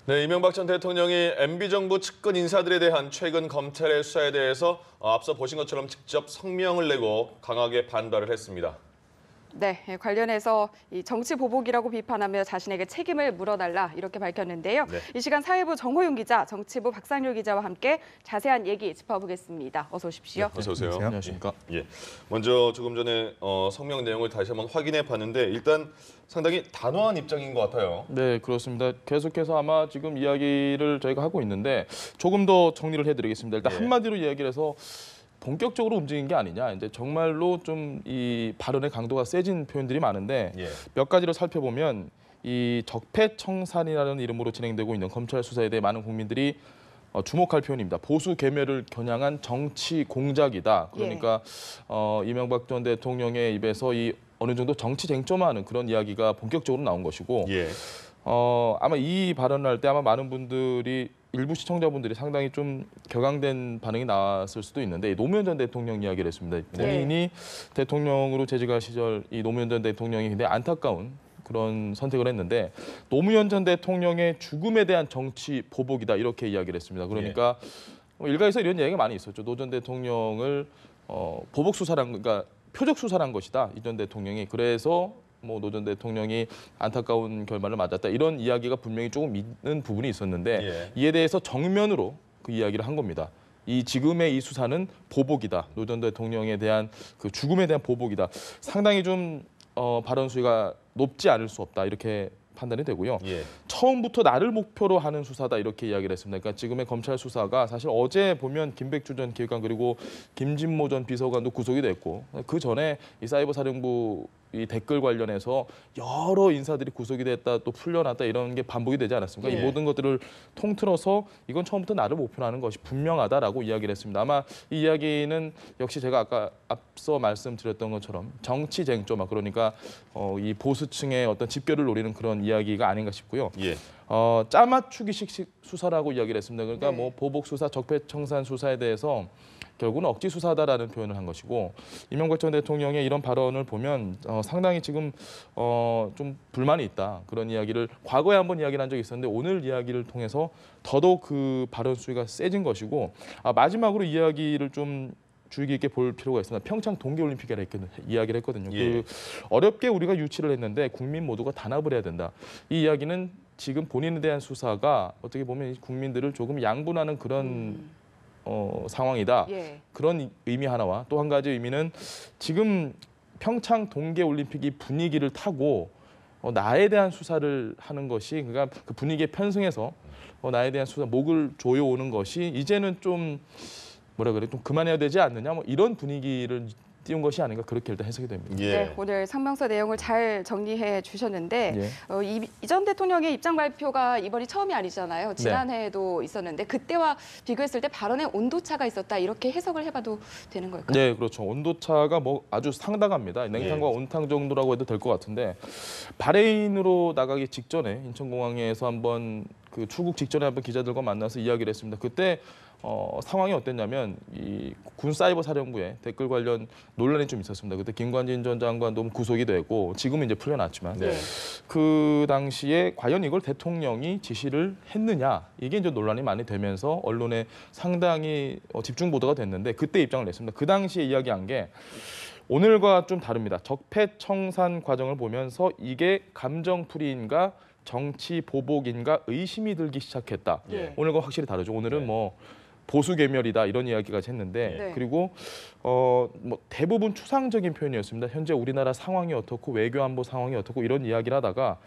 네, 이명박 전 대통령이 MB정부 측근 인사들에 대한 최근 검찰의 수사에 대해서 앞서 보신 것처럼 직접 성명을 내고 강하게 반발을 했습니다. 네, 관련해서 이 정치 보복이라고 비판하며 자신에게 책임을 물어달라 이렇게 밝혔는데요. 네. 이 시간 사회부 정호윤 기자, 정치부 박상률 기자와 함께 자세한 얘기 짚어보겠습니다. 어서 오십시오. 네, 어서 오세요. 안녕하십니까. 예, 먼저 조금 전에 성명 내용을 다시 한번 확인해 봤는데 일단 상당히 단호한 입장인 것 같아요. 네, 그렇습니다. 계속해서 아마 지금 이야기를 저희가 하고 있는데 조금 더 정리를 해드리겠습니다. 일단 예. 한마디로 이야기를 해서 본격적으로 움직인 게 아니냐. 이제 정말로 좀 이 발언의 강도가 세진 표현들이 많은데 예. 몇 가지로 살펴보면 이 적폐청산이라는 이름으로 진행되고 있는 검찰 수사에 대해 많은 국민들이 주목할 표현입니다. 보수 계멸을 겨냥한 정치 공작이다. 그러니까 이명박 전 대통령의 입에서 이 어느 정도 정치 쟁점화하는 그런 이야기가 본격적으로 나온 것이고 예. 아마 이 발언을 할 때 아마 많은 분들이 일부 시청자분들이 상당히 좀 격앙된 반응이 나왔을 수도 있는데 노무현 전 대통령 이야기를 했습니다. 본인이 대통령으로 재직할 시절 이 노무현 전 대통령이 굉장히 안타까운 그런 선택을 했는데 노무현 전 대통령의 죽음에 대한 정치 보복이다 이렇게 이야기를 했습니다. 그러니까 일각에서 이런 이야기가 많이 있었죠. 노 전 대통령을 보복 수사란 그러니까 표적 수사란 것이다. 이 전 대통령이 그래서 뭐 노 전 대통령이 안타까운 결말을 맞았다 이런 이야기가 분명히 조금 있는 부분이 있었는데 이에 대해서 정면으로 그 이야기를 한 겁니다. 이 지금의 이 수사는 보복이다. 노 전 대통령에 대한 그 죽음에 대한 보복이다. 상당히 좀 발언 수위가 높지 않을 수 없다 이렇게 판단이 되고요. 예. 처음부터 나를 목표로 하는 수사다 이렇게 이야기를 했습니다. 그러니까 지금의 검찰 수사가 사실 어제 보면 김백주 전 기획관 그리고 김진모 전 비서관도 구속이 됐고 그 전에 이 사이버 사령부 이 댓글 관련해서 여러 인사들이 구속이 됐다 또 풀려났다 이런 게 반복이 되지 않았습니까? 이 모든 것들을 통틀어서 이건 처음부터 나를 목표로 하는 것이 분명하다라고 이야기를 했습니다. 아마 이 이야기는 역시 제가 아까 앞서 말씀드렸던 것처럼 정치 쟁점화 그러니까 이 보수층의 어떤 집결을 노리는 그런 이야기가 아닌가 싶고요. 예. 짜맞추기식 수사라고 이야기를 했습니다. 그러니까 뭐 보복 수사, 적폐청산 수사에 대해서 결국은 억지 수사다라는 표현을 한 것이고 이명박 전 대통령의 이런 발언을 보면 상당히 지금 좀 불만이 있다 그런 이야기를 과거에 한번 이야기를 한 적이 있었는데 오늘 이야기를 통해서 더더욱 그 발언 수위가 세진 것이고 마지막으로 이야기를 좀 주의 깊게 볼 필요가 있습니다. 평창 동계올림픽이라 이야기를 했거든요. 그 어렵게 우리가 유치를 했는데 국민 모두가 단합을 해야 된다. 이 이야기는 지금 본인에 대한 수사가 어떻게 보면 국민들을 조금 양분하는 그런 상황이다. 그런 의미 하나와 또 한 가지 의미는 지금 평창 동계올림픽이 분위기를 타고 나에 대한 수사를 하는 것이 그러니까 그 분위기에 편승해서 나에 대한 수사 목을 조여오는 것이 이제는 좀 뭐라 그래 좀 그만해야 되지 않느냐 뭐 이런 분위기를 띄운 것이 아닌가 그렇게 일단 해석이 됩니다. 네, 오늘 성명서 내용을 잘 정리해 주셨는데 이 전 대통령의 입장 발표가 이번이 처음이 아니잖아요. 지난해에도 있었는데 그때와 비교했을 때 발언의 온도차가 있었다 이렇게 해석을 해봐도 되는 걸까요? 네, 그렇죠. 온도차가 뭐 아주 상당합니다. 냉탕과 온탕 정도라고 해도 될 것 같은데 바레인으로 나가기 직전에 인천공항에서 한번 그 출국 직전에 한번 기자들과 만나서 이야기를 했습니다. 그때 상황이 어땠냐면 이 군 사이버 사령부에 댓글 관련 논란이 좀 있었습니다. 그때 김관진 전 장관도 구속이 되고 지금은 이제 풀려났지만 그 당시에 과연 이걸 대통령이 지시를 했느냐 이게 이제 논란이 많이 되면서 언론에 상당히 집중 보도가 됐는데 그때 입장을 냈습니다. 그 당시에 이야기한 게 오늘과 좀 다릅니다. 적폐청산 과정을 보면서 이게 감정풀이인가 정치 보복인가 의심이 들기 시작했다. 오늘과 확실히 다르죠. 오늘은 뭐 보수 계멸이다 이런 이야기까지 했는데 그리고 뭐 대부분 추상적인 표현이었습니다. 현재 우리나라 상황이 어떻고 외교 안보 상황이 어떻고 이런 이야기를 하다가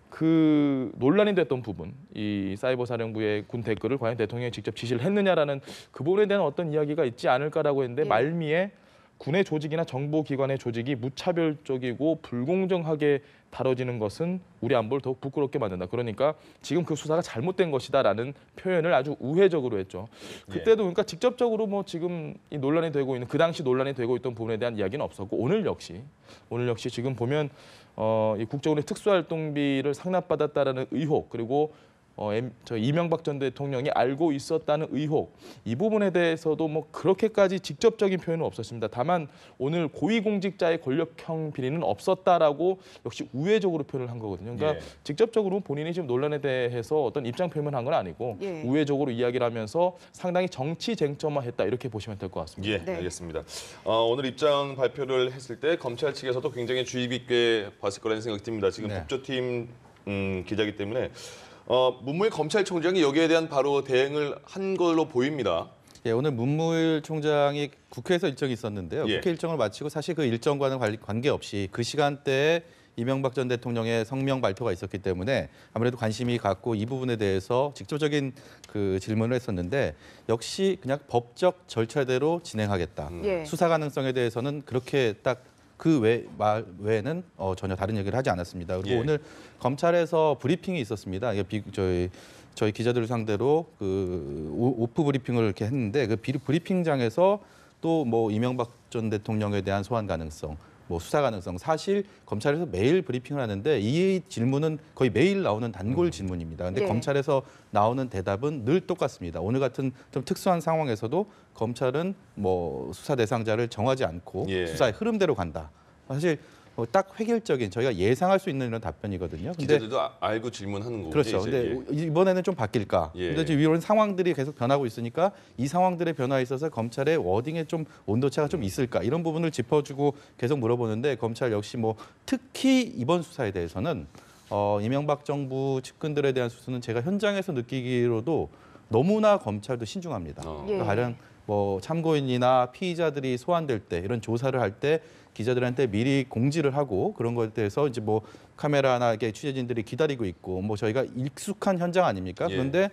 그 논란이 됐던 부분, 이 사이버 사령부의 군 댓글을 과연 대통령이 직접 지시를 했느냐라는 그 부분에 대한 어떤 이야기가 있지 않을까라고 했는데 말미에 군의 조직이나 정보기관의 조직이 무차별적이고 불공정하게 다뤄지는 것은 우리 안보를 더욱 부끄럽게 만든다. 그러니까 지금 그 수사가 잘못된 것이다라는 표현을 아주 우회적으로 했죠. 그때도 그러니까 직접적으로 뭐 지금 이 논란이 되고 있는 그 당시 논란이 되고 있던 부분에 대한 이야기는 없었고 오늘 역시 지금 보면 이 국정원의 특수활동비를 상납받았다라는 의혹 그리고 저 이명박 전 대통령이 알고 있었다는 의혹 이 부분에 대해서도 뭐 그렇게까지 직접적인 표현은 없었습니다. 다만 오늘 고위공직자의 권력형 비리는 없었다라고 역시 우회적으로 표현을 한 거거든요. 그러니까 직접적으로 본인이 지금 논란에 대해서 어떤 입장 표명을 한 건 아니고 우회적으로 이야기를 하면서 상당히 정치 쟁점화했다 이렇게 보시면 될 것 같습니다. 예, 알겠습니다. 오늘 입장 발표를 했을 때 검찰 측에서도 굉장히 주의 깊게 봤을 거라는 생각이 듭니다. 지금 법조팀 기자이기 때문에 문무일 검찰총장이 여기에 대한 바로 대응을 한 걸로 보입니다. 예, 오늘 문무일 총장이 국회에서 일정이 있었는데요. 국회 일정을 마치고 사실 그 일정과는 관계없이 그 시간대에 이명박 전 대통령의 성명 발표가 있었기 때문에 아무래도 관심이 갔고 이 부분에 대해서 직접적인 그 질문을 했었는데 역시 그냥 법적 절차대로 진행하겠다. 수사 가능성에 대해서는 그렇게 딱 그 외에는 전혀 다른 얘기를 하지 않았습니다. 그리고 오늘 검찰에서 브리핑이 있었습니다. 이게 저희 기자들 상대로 그 오프 브리핑을 이렇게 했는데 그 브리핑장에서 또 뭐 이명박 전 대통령에 대한 소환 가능성, 뭐 수사 가능성 사실 검찰에서 매일 브리핑을 하는데 이 질문은 거의 매일 나오는 단골 질문입니다. 근데 검찰에서 나오는 대답은 늘 똑같습니다. 오늘 같은 좀 특수한 상황에서도 검찰은 뭐 수사 대상자를 정하지 않고 수사의 흐름대로 간다. 사실 딱 획일적인 저희가 예상할 수 있는 이런 답변이거든요. 근데 기자들도 알고 질문하는 거죠. 그렇죠. 근데 이번에는 좀 바뀔까? 근데 지금 이런 상황들이 계속 변하고 있으니까 이 상황들의 변화에 있어서 검찰의 워딩에 좀 온도차가 좀 있을까? 이런 부분을 짚어주고 계속 물어보는데 검찰 역시 뭐 특히 이번 수사에 대해서는 이명박 정부 측근들에 대한 수사는 제가 현장에서 느끼기로도 너무나 검찰도 신중합니다. 그러니까 가령 뭐 참고인이나 피의자들이 소환될 때 이런 조사를 할 때 기자들한테 미리 공지를 하고 그런 것에 대해서 이제 뭐 카메라나 이게 취재진들이 기다리고 있고 뭐 저희가 익숙한 현장 아닙니까? 그런데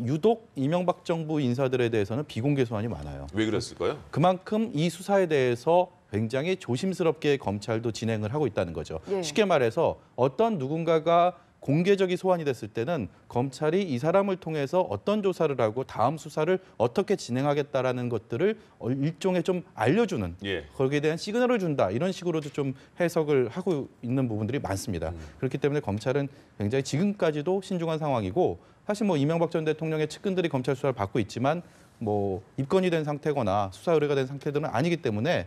유독 이명박 정부 인사들에 대해서는 비공개 소환이 많아요. 왜 그랬을까요? 그만큼 이 수사에 대해서 굉장히 조심스럽게 검찰도 진행을 하고 있다는 거죠. 쉽게 말해서 어떤 누군가가 공개적인 소환이 됐을 때는 검찰이 이 사람을 통해서 어떤 조사를 하고 다음 수사를 어떻게 진행하겠다라는 것들을 일종의 좀 알려주는 거기에 대한 시그널을 준다 이런 식으로도 좀 해석을 하고 있는 부분들이 많습니다. 그렇기 때문에 검찰은 굉장히 지금까지도 신중한 상황이고 사실 뭐 이명박 전 대통령의 측근들이 검찰 수사를 받고 있지만 뭐 입건이 된 상태거나 수사 의뢰가 된 상태들은 아니기 때문에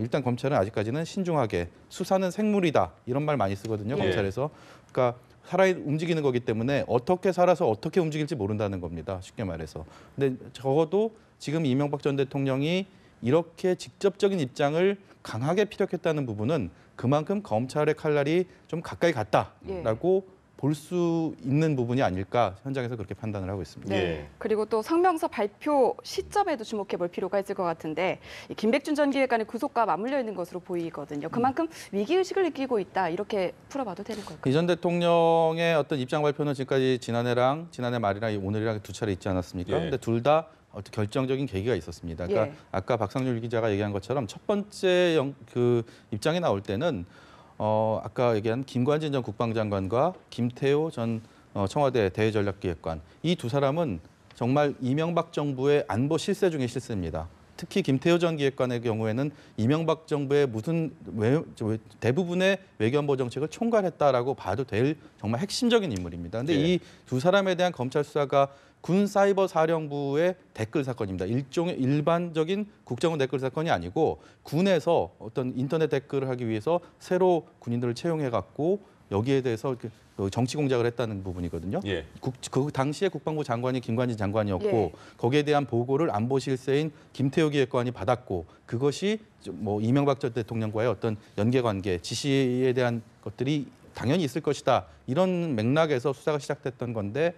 일단 검찰은 아직까지는 신중하게 수사는 생물이다 이런 말 많이 쓰거든요 검찰에서. 그러니까 살아 움직이는 거기 때문에 어떻게 살아서 어떻게 움직일지 모른다는 겁니다. 쉽게 말해서. 근데 적어도 지금 이명박 전 대통령이 이렇게 직접적인 입장을 강하게 피력했다는 부분은 그만큼 검찰의 칼날이 좀 가까이 갔다라고 볼 수 있는 부분이 아닐까 현장에서 그렇게 판단을 하고 있습니다. 그리고 또 성명서 발표 시점에도 주목해 볼 필요가 있을 것 같은데 김백준 전 기획관의 구속과 맞물려 있는 것으로 보이거든요. 그만큼 위기의식을 느끼고 있다 이렇게 풀어봐도 되는 걸까요? 이 전 대통령의 어떤 입장 발표는 지금까지 지난해 말이랑 오늘이랑 두 차례 있지 않았습니까? 근데 둘 다 어떤 결정적인 계기가 있었습니다. 그러니까 아까 박상률 기자가 얘기한 것처럼 첫 번째 그 입장이 나올 때는 아까 얘기한 김관진 전 국방장관과 김태호 전 청와대 대외전략기획관 이 두 사람은 정말 이명박 정부의 안보 실세 중의 실세입니다. 특히 김태호 전 기획관의 경우에는 이명박 정부의 대부분의 외교안보 정책을 총괄했다라고 봐도 될 정말 핵심적인 인물입니다. 그런데 이 두 사람에 대한 검찰 수사가 군사이버사령부의 댓글 사건입니다. 일종의 일반적인 국정원 댓글 사건이 아니고 군에서 어떤 인터넷 댓글을 하기 위해서 새로 군인들을 채용해갖고 여기에 대해서 정치 공작을 했다는 부분이거든요. 그 당시에 국방부 장관이 김관진 장관이었고 거기에 대한 보고를 안보실세인 김태호 기획관이 받았고 그것이 뭐 이명박 전 대통령과의 어떤 연계관계, 지시에 대한 것들이 당연히 있을 것이다. 이런 맥락에서 수사가 시작됐던 건데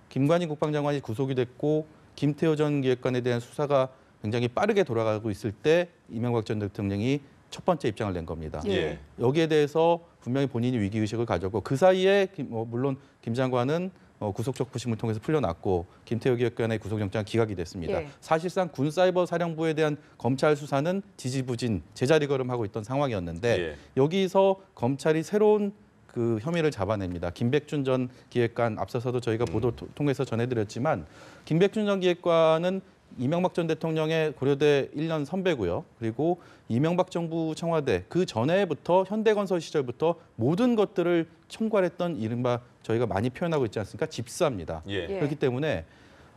김관진 국방장관이 구속이 됐고 김태호 전 기획관에 대한 수사가 굉장히 빠르게 돌아가고 있을 때 이명박 전 대통령이 첫 번째 입장을 낸 겁니다. 여기에 대해서 분명히 본인이 위기의식을 가졌고 그 사이에 물론 김 장관은 구속적 부심을 통해서 풀려났고 김태호 기획관의 구속영장 기각이 됐습니다. 사실상 군사이버사령부에 대한 검찰 수사는 지지부진 제자리 걸음하고 있던 상황이었는데 여기서 검찰이 새로운 그 혐의를 잡아냅니다. 김백준 전 기획관 앞서서도 저희가 보도 통해서 전해드렸지만 김백준 전 기획관은 이명박 전 대통령의 고려대 1년 선배고요. 그리고 이명박 정부 청와대 그 전에부터 현대건설 시절부터 모든 것들을 총괄했던 이른바 저희가 많이 표현하고 있지 않습니까? 집사입니다. 예. 예. 그렇기 때문에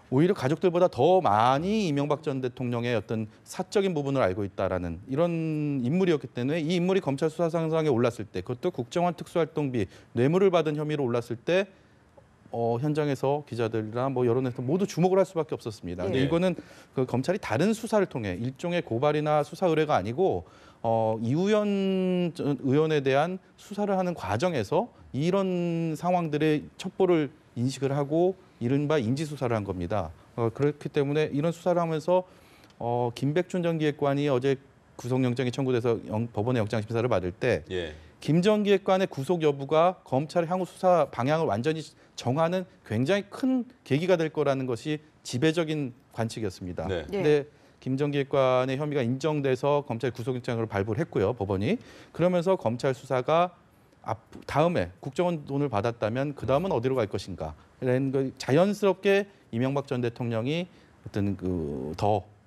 오히려 가족들보다 더 많이 이명박 전 대통령의 어떤 사적인 부분을 알고 있다라는 이런 인물이었기 때문에 이 인물이 검찰 수사상에 올랐을 때, 그것도 국정원 특수활동비 뇌물을 받은 혐의로 올랐을 때 현장에서 기자들이나 뭐 여론에서 모두 주목을 할 수밖에 없었습니다. 근데 예. 이거는 그 검찰이 다른 수사를 통해 일종의 고발이나 수사 의뢰가 아니고 이우현 전 의원에 대한 수사를 하는 과정에서 이런 상황들의 첩보를 인식을 하고 이른바 인지 수사를 한 겁니다. 그렇기 때문에 이런 수사를 하면서 김백준 전 기획관이 어제 구속영장이 청구돼서 법원의 영장심사를 받을 때 예. 김 전 기획관의 구속 여부가 검찰의 향후 수사 방향을 완전히 정하는 굉장히 큰 계기가 될 거라는 것이 지배적인 관측이었습니다. 네. 근데 김 전 기획관의 혐의가 인정돼서 검찰 구속영장을 발부를 했고요, 법원이. 그러면서 검찰 수사가 다음에 국정원 돈을 받았다면 그 다음은 어디로 갈 것인가? 이런 거 자연스럽게 이명박 전 대통령이 어떤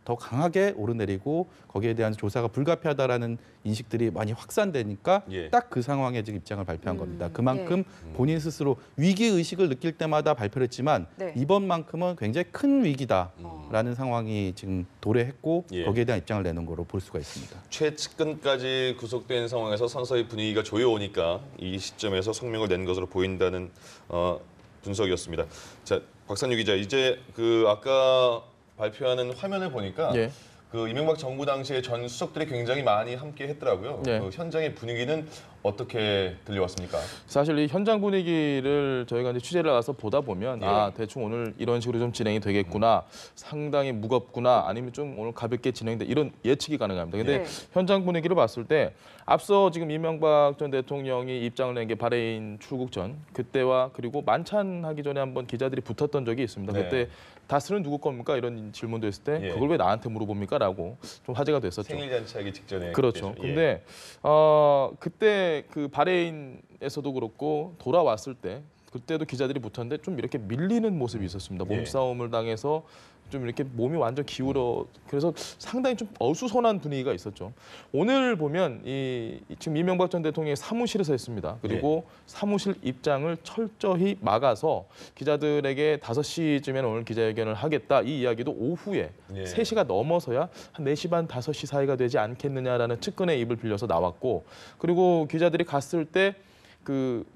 더 강하게 오르내리고 거기에 대한 조사가 불가피하다라는 인식들이 많이 확산되니까 예. 딱 그 상황에 지금 입장을 발표한 겁니다. 그만큼 본인 스스로 위기 의식을 느낄 때마다 발표를 했지만 네. 이번만큼은 굉장히 큰 위기다라는 상황이 지금 도래했고 예. 거기에 대한 입장을 내는 거로 볼 수가 있습니다. 최측근까지 구속된 상황에서 서서히 분위기가 조여오니까 이 시점에서 성명을 낸 것으로 보인다는 분석이었습니다. 자, 박상규 기자, 이제 아까 발표하는 화면을 보니까 예. 이명박 정부 당시에 전 수석들이 굉장히 많이 함께 했더라고요. 예. 현장의 분위기는 어떻게 들려왔습니까? 사실 이 현장 분위기를 저희가 이제 취재를 나가서 보다 보면 예. 대충 오늘 이런 식으로 좀 진행이 되겠구나, 상당히 무겁구나, 아니면 좀 오늘 가볍게 진행돼, 이런 예측이 가능합니다. 근데 네. 현장 분위기를 봤을 때 앞서 지금 이명박 전 대통령이 입장을 낸 게 바레인 출국 전, 그때와 그리고 만찬하기 전에 한번 기자들이 붙었던 적이 있습니다. 네. 그때 다스는 누구 겁니까? 이런 질문도 했을 때 예. 그걸 왜 나한테 물어봅니까? 라고 좀 화제가 됐었죠. 생일 잔치하기 직전에. 그렇죠. 그때죠. 예. 근데 그때 그 바레인에서도 그렇고 돌아왔을 때 그때도 기자들이 붙었는데 좀 이렇게 밀리는 모습이 있었습니다. 예. 몸싸움을 당해서 좀 이렇게 몸이 완전 기울어, 그래서 상당히 좀 어수선한 분위기가 있었죠. 오늘 보면 지금 이명박 전 대통령이 사무실에서 했습니다. 그리고 사무실 입장을 철저히 막아서 기자들에게 5시쯤에는 오늘 기자회견을 하겠다, 이 이야기도 오후에 예. 3시가 넘어서야 한 4시 반, 5시 사이가 되지 않겠느냐라는 측근의 입을 빌려서 나왔고, 그리고 기자들이 갔을 때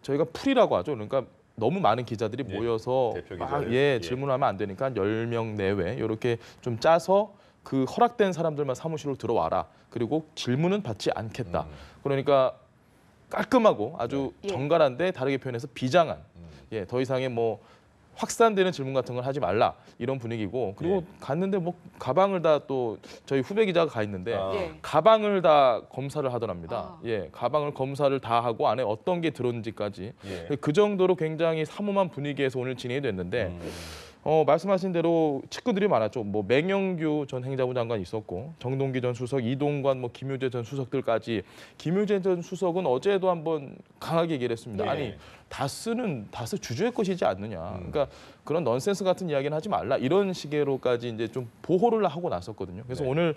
저희가 풀이라고 하죠. 그러니까 너무 많은 기자들이 예, 모여서 대표 막 기자들. 예. 질문하면 안 되니까 한 10명 내외 이렇게 좀 짜서 그 허락된 사람들만 사무실로 들어와라. 그리고 질문은 받지 않겠다. 그러니까 깔끔하고 아주 예. 정갈한데 다르게 표현해서 비장한, 더 이상의 뭐 확산되는 질문 같은 걸 하지 말라, 이런 분위기고, 그리고 예. 갔는데 뭐 가방을 다, 또 저희 후배 기자가 가 있는데 예. 가방을 다 검사를 하더랍니다. 아. 가방을 검사를 다 하고 안에 어떤 게 들었는지까지. 예. 그 정도로 굉장히 삼엄한 분위기에서 오늘 진행이 됐는데 말씀하신 대로 측근들이 많았죠. 뭐 맹영규 전 행자부 장관 있었고, 정동기 전 수석, 이동관, 뭐 김효재 전 수석들까지. 김효재 전 수석은 어제도 한번 강하게 얘기를 했습니다. 네. 아니, 다스 주주의 것이지 않느냐. 그러니까 그런 넌센스 같은 이야기는 하지 말라, 이런 식으로까지 이제 좀 보호를 하고 나섰거든요. 그래서 네. 오늘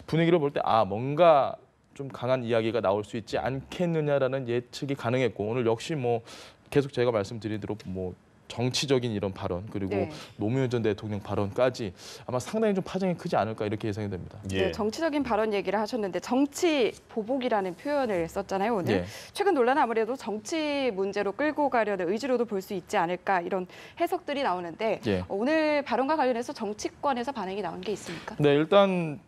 분위기를 볼 때 뭔가 좀 강한 이야기가 나올 수 있지 않겠느냐라는 예측이 가능했고, 오늘 역시 뭐 계속 제가 말씀드리도록 뭐 정치적인 이런 발언, 그리고 네. 노무현 전 대통령 발언까지 아마 상당히 좀 파장이 크지 않을까, 이렇게 예상이 됩니다. 예. 네, 정치적인 발언 얘기를 하셨는데 정치 보복이라는 표현을 썼잖아요, 오늘. 예. 최근 논란은 아무래도 정치 문제로 끌고 가려는 의지로도 볼 수 있지 않을까, 이런 해석들이 나오는데 예. 오늘 발언과 관련해서 정치권에서 반응이 나온 게 있습니까? 네, 일단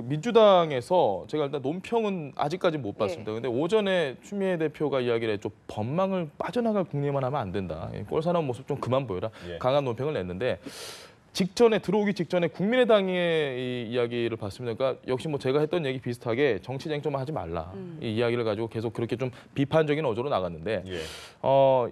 민주당에서 제가 일단 논평은 아직까지 못 봤습니다. 근데 오전에 추미애 대표가 이야기를 했죠. 법망을 빠져나갈 국리만 하면 안 된다. 꼴사나운 모습 좀 그만 보여라. 예. 강한 논평을 냈는데, 들어오기 직전에 국민의당의 이 이야기를 봤습니다. 그러니까 역시 뭐 제가 했던 얘기 비슷하게 정치 쟁점만 하지 말라, 이 이야기를 가지고 계속 그렇게 좀 비판적인 어조로 나갔는데, 예.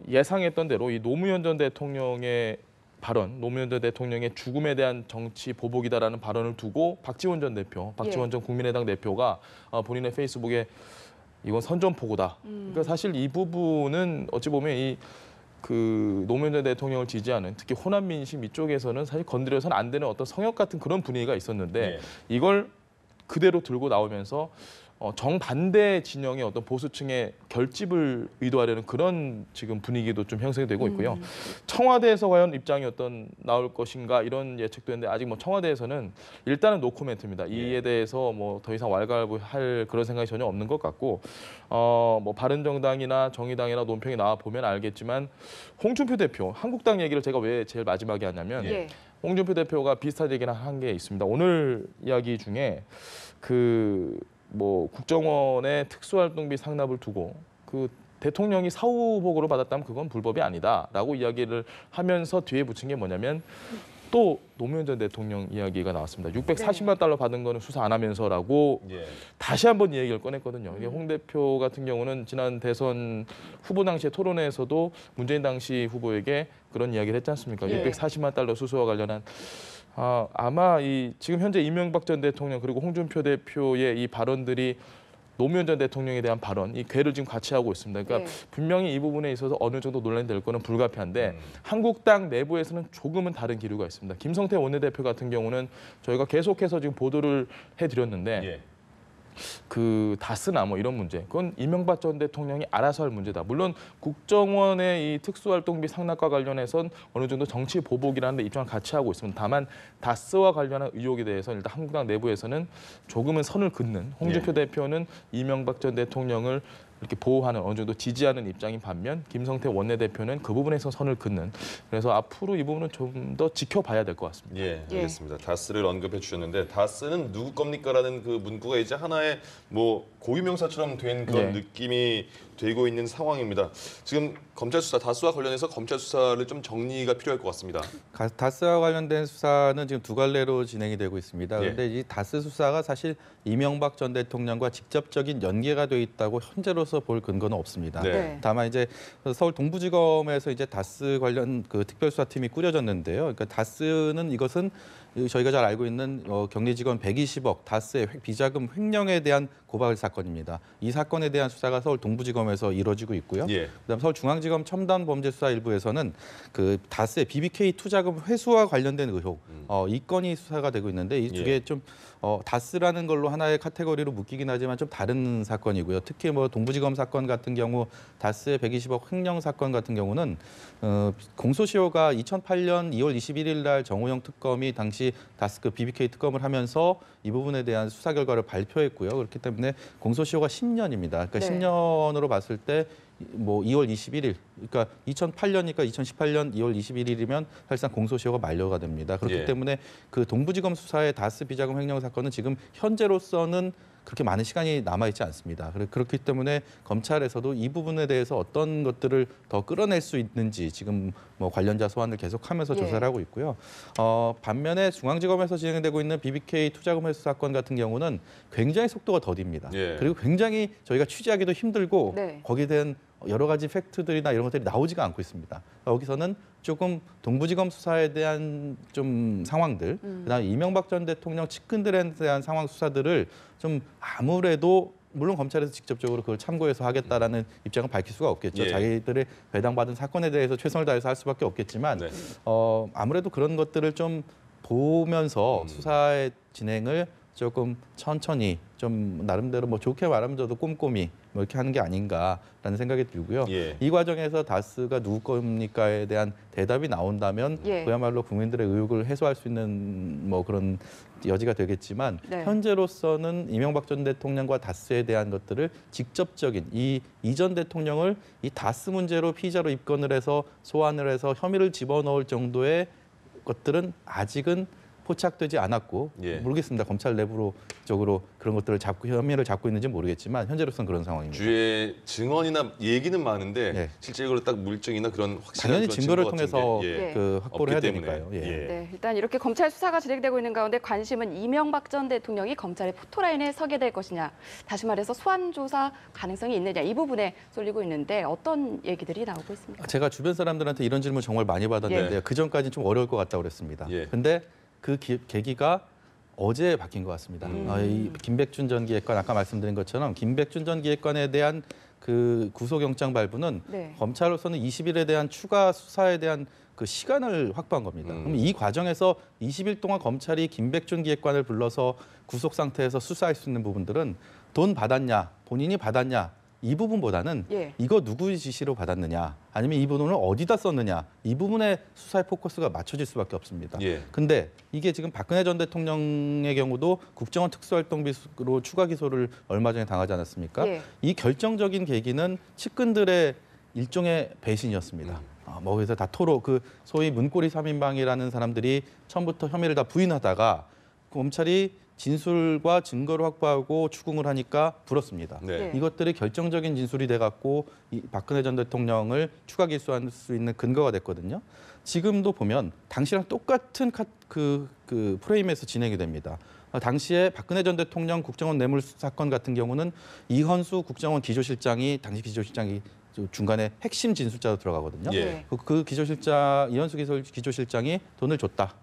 예상했던 대로 이 노무현 전 대통령의 발언, 노무현 전 대통령의 죽음에 대한 정치 보복이다라는 발언을 두고 박지원 전 국민의당 대표가 본인의 페이스북에 이건 선전포고다. 그러니까 사실 이 부분은 어찌 보면 노무현 전 대통령을 지지하는, 특히 호남 민심 이쪽에서는 사실 건드려서는 안 되는 어떤 성역 같은 그런 분위기가 있었는데, 예. 이걸 그대로 들고 나오면서 정반대 진영의 어떤 보수층의 결집을 의도하려는 그런 지금 분위기도 좀 형성이 되고 있고요. 청와대에서 과연 입장이 어떤 나올 것인가 이런 예측도 했는데 아직 뭐 청와대에서는 일단은 노코멘트입니다. 이에 대해서 뭐 더 이상 왈가왈부할 그런 생각이 전혀 없는 것 같고 뭐 바른정당이나 정의당이나 논평이 나와 보면 알겠지만 홍준표 대표 한국당 얘기를 제가 왜 제일 마지막에 하냐면 홍준표 대표가 비슷한 얘기를 한 게 있습니다. 오늘 이야기 중에 뭐 국정원의 특수활동비 상납을 두고 대통령이 사후보고를 받았다면 그건 불법이 아니다라고 이야기를 하면서 뒤에 붙인 게 뭐냐면 또 노무현 전 대통령 이야기가 나왔습니다. 640만 달러 받은 거는 수사 안 하면서라고 다시 한번 이 얘기를 꺼냈거든요. 이게 홍 대표 같은 경우는 지난 대선 후보 당시의 토론회에서도 문재인 당시 후보에게 그런 이야기를 했지 않습니까? 640만 달러 수수와 관련한 아마 지금 현재 이명박 전 대통령 그리고 홍준표 대표의 이 발언들이 노무현 전 대통령에 대한 발언, 이 궤를 지금 같이 하고 있습니다. 그러니까 분명히 이 부분에 있어서 어느 정도 논란이 될 거는 불가피한데 한국당 내부에서는 조금은 다른 기류가 있습니다. 김성태 원내대표 같은 경우는 저희가 계속해서 지금 보도를 해드렸는데 다스나 뭐 이런 문제, 그건 이명박 전 대통령이 알아서 할 문제다. 물론 국정원의 이 특수활동비 상납과 관련해선 어느 정도 정치 보복이라는 데 입장을 같이 하고 있습니다. 다만 다스와 관련한 의혹에 대해서 일단 한국당 내부에서는 조금은 선을 긋는 홍준표 대표는 이명박 전 대통령을 이렇게 보호하는 어느 정도 지지하는 입장인 반면 김성태 원내대표는 그 부분에서 선을 긋는 그래서 앞으로 이 부분은 좀 더 지켜봐야 될 것 같습니다. 알겠습니다. 다스를 언급해 주셨는데 다스는 누구 겁니까라는 그 문구가 이제 하나의 뭐 고유명사처럼 된 그런 느낌이 되고 있는 상황입니다. 지금 검찰 수사 다스와 관련해서 검찰 수사를 좀 정리가 필요할 것 같습니다. 다스와 관련된 수사는 지금 두 갈래로 진행이 되고 있습니다. 그런데 이 다스 수사가 사실 이명박 전 대통령과 직접적인 연계가 돼 있다고 현재로서 볼 근거는 없습니다. 다만 이제 서울 동부지검에서 이제 다스 관련 특별수사팀이 꾸려졌는데요. 그러니까 다스는 이것은 저희가 잘 알고 있는 경리직원 120억 다스의 비자금 횡령에 대한 고발 사건입니다. 이 사건에 대한 수사가 서울 동부지검에서 이루어지고 있고요. 그다음 서울중앙지검 첨단범죄수사 일부에서는 다스의 BBK 투자금 회수와 관련된 의혹 이 건이 수사가 되고 있는데 이 두 개 좀 다스라는 걸로 하나의 카테고리로 묶이긴 하지만 좀 다른 사건이고요. 특히 뭐 동부지검 사건 같은 경우 다스의 120억 횡령 사건 같은 경우는 공소시효가 2008년 2월 21일 날 정호영 특검이 당시 다스 BBK 특검을 하면서 이 부분에 대한 수사 결과를 발표했고요. 그렇기 때문에 공소시효가 10년입니다. 그러니까 10년으로 봤을 때 뭐 2월 21일, 그러니까 2008년이니까 2018년 2월 21일이면 사실상 공소시효가 만료가 됩니다. 그렇기 때문에 동부지검 수사의 다스 비자금 횡령 사건은 지금 현재로서는 그렇게 많은 시간이 남아있지 않습니다. 그렇기 때문에 검찰에서도 이 부분에 대해서 어떤 것들을 더 끌어낼 수 있는지 지금 뭐 관련자 소환을 계속하면서 조사를 하고 있고요. 반면에 중앙지검에서 진행되고 있는 BBK 투자금 회수 사건 같은 경우는 굉장히 속도가 더딥니다. 그리고 굉장히 저희가 취재하기도 힘들고 거기에 대한 여러 가지 팩트들이나 이런 것들이 나오지가 않고 있습니다. 여기서는 조금 동부지검 수사에 대한 좀 상황들, 그다음에 이명박 전 대통령 측근들에 대한 상황 수사들을 좀 아무래도 물론 검찰에서 직접적으로 그걸 참고해서 하겠다라는 입장을 밝힐 수가 없겠죠. 자기들의 배당받은 사건에 대해서 최선을 다해서 할 수밖에 없겠지만 아무래도 그런 것들을 좀 보면서 수사의 진행을 조금 천천히 좀 나름대로 뭐 좋게 말하면 저도 꼼꼼히 뭐 이렇게 하는 게 아닌가라는 생각이 들고요. 이 과정에서 다스가 누구 겁니까에 대한 대답이 나온다면 그야말로 국민들의 의혹을 해소할 수 있는 뭐 그런 여지가 되겠지만 현재로서는 이명박 전 대통령과 다스에 대한 것들을 직접적인 이 전 대통령을 이 다스 문제로 피의자로 입건을 해서 소환을 해서 혐의를 집어넣을 정도의 것들은 아직은 포착되지 않았고 모르겠습니다. 검찰 내부로 쪽으로 그런 것들을 혐의를 잡고 있는지 모르겠지만 현재로서는 그런 상황입니다. 주의 증언이나 얘기는 많은데 실제로 딱 물증이나 그런 확실한 당연히 그런 증거를 증거 같은 통해서 게, 확보를 해야 없기 때문에. 되니까요. 일단 이렇게 검찰 수사가 진행되고 있는 가운데 관심은 이명박 전 대통령이 검찰의 포토라인에 서게 될 것이냐, 다시 말해서 소환 조사 가능성이 있느냐 이 부분에 쏠리고 있는데 어떤 얘기들이 나오고 있습니까? 제가 주변 사람들한테 이런 질문 정말 많이 받았는데요. 그 전까지는 좀 어려울 것 같다고 그랬습니다. 근데 그 계기가 어제 바뀐 것 같습니다. 이 김백준 전 기획관 아까 말씀드린 것처럼 김백준 전 기획관에 대한 그 구속영장 발부는 검찰로서는 20일에 대한 추가 수사에 대한 그 시간을 확보한 겁니다. 그럼 이 과정에서 20일 동안 검찰이 김백준 기획관을 불러서 구속 상태에서 수사할 수 있는 부분들은 돈 받았냐, 본인이 받았냐 이 부분보다는 예. 이거 누구의 지시로 받았느냐, 아니면 이 돈을 어디다 썼느냐 이 부분에 수사의 포커스가 맞춰질 수밖에 없습니다. 예. 근데 이게 지금 박근혜 전 대통령의 경우도 국정원 특수활동비로 추가 기소를 얼마 전에 당하지 않았습니까? 예. 이 결정적인 계기는 측근들의 일종의 배신이었습니다. 뭐 그래서 다 그 소위 문고리 3인방이라는 사람들이 처음부터 혐의를 다 부인하다가 검찰이 진술과 증거를 확보하고 추궁을 하니까 불었습니다. 네. 네. 이것들이 결정적인 진술이 돼갖고 이 박근혜 전 대통령을 추가 기소할 수 있는 근거가 됐거든요. 지금도 보면 당시랑 똑같은 그 프레임에서 진행이 됩니다. 당시에 박근혜 전 대통령 국정원 뇌물 사건 같은 경우는 이헌수 국정원 기조실장이 당시 기조실장이 중간에 핵심 진술자로 들어가거든요. 예. 그 기조실장 이현수 기조실장이 돈을 줬다.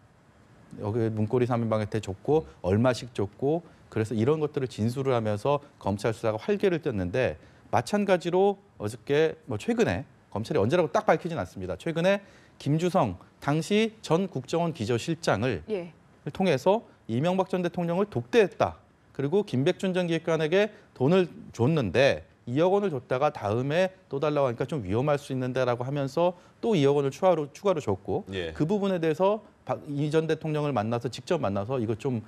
여기 문고리 3인방한테 줬고 얼마씩 줬고 그래서 이런 것들을 진술을 하면서 검찰 수사가 활개를 떴는데 마찬가지로 어저께 뭐 최근에 검찰이 언제라고 딱 밝히진 않습니다. 최근에 김주성 당시 전 국정원 기조실장을 예. 통해서 이명박 전 대통령을 독대했다. 그리고 김백준 전 기획관에게 돈을 줬는데 2억 원을 줬다가 다음에 또 달라고 하니까 좀 위험할 수 있는데라고 하면서 또 2억 원을 추가로 줬고 예. 그 부분에 대해서 이 전 대통령을 만나서 직접 만나서 이거 좀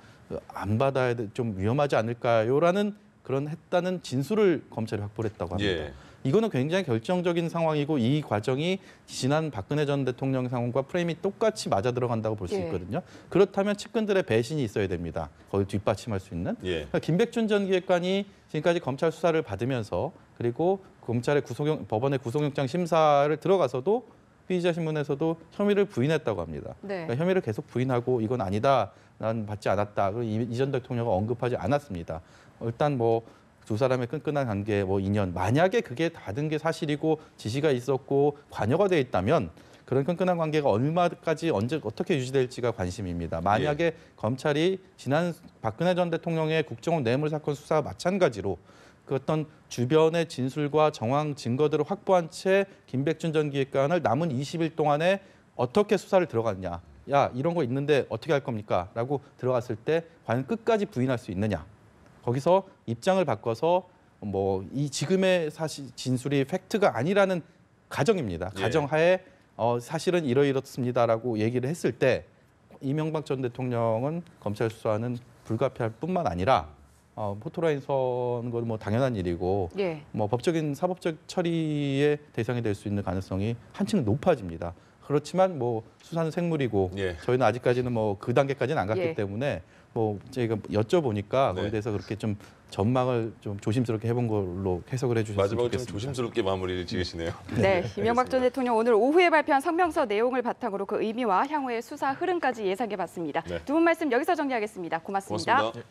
안 받아야 돼, 좀 위험하지 않을까요라는 그런 했다는 진술을 검찰이 확보를 했다고 합니다. 예. 이거는 굉장히 결정적인 상황이고 이 과정이 지난 박근혜 전 대통령 상황과 프레임이 똑같이 맞아 들어간다고 볼 수 예. 있거든요. 그렇다면 측근들의 배신이 있어야 됩니다. 거기 뒷받침할 수 있는. 예. 그러니까 김백준 전 기획관이 지금까지 검찰 수사를 받으면서 그리고 검찰의 법원의 구속영장 심사를 들어가서도 피의자 신문에서도 혐의를 부인했다고 합니다. 네. 그러니까 혐의를 계속 부인하고 이건 아니다, 난 받지 않았다. 그리고 이 전 대통령은 언급하지 않았습니다. 일단 뭐 두 사람의 끈끈한 관계, 뭐 인연, 만약에 그게 받은 게 사실이고 지시가 있었고 관여가 돼 있다면 그런 끈끈한 관계가 얼마까지 언제 어떻게 유지될지가 관심입니다. 만약에 검찰이 지난 박근혜 전 대통령의 국정원 뇌물 사건 수사와 마찬가지로 그 어떤 주변의 진술과 정황 증거들을 확보한 채 김백준 전 기획관을 남은 20일 동안에 어떻게 수사를 들어갔냐. 야, 이런 거 있는데 어떻게 할 겁니까? 라고 들어갔을 때 과연 끝까지 부인할 수 있느냐. 거기서 입장을 바꿔서 뭐 이 지금의 사실 진술이 팩트가 아니라는 가정입니다. 예. 가정하에 사실은 이렇습니다라고 얘기를 했을 때 이명박 전 대통령은 검찰 수사는 불가피할 뿐만 아니라 포토라인 서는 건 뭐 당연한 일이고 예. 뭐 법적인 사법적 처리의 대상이 될 수 있는 가능성이 한층 높아집니다. 그렇지만 뭐 수사는 생물이고 예. 저희는 아직까지는 뭐 그 단계까지는 안 갔기 예. 때문에 뭐 제가 여쭤보니까 네. 거기에 대해서 그렇게 좀 전망을 좀 조심스럽게 해본 걸로 해석을 해주셨으면 마지막으로 좀 좋겠습니다. 조심스럽게 마무리를 지으시네요. 네, 이명박 전 대통령 오늘 오후에 발표한 성명서 내용을 바탕으로 그 의미와 향후의 수사 흐름까지 예상해봤습니다. 네. 두 분 말씀 여기서 정리하겠습니다. 고맙습니다. 고맙습니다.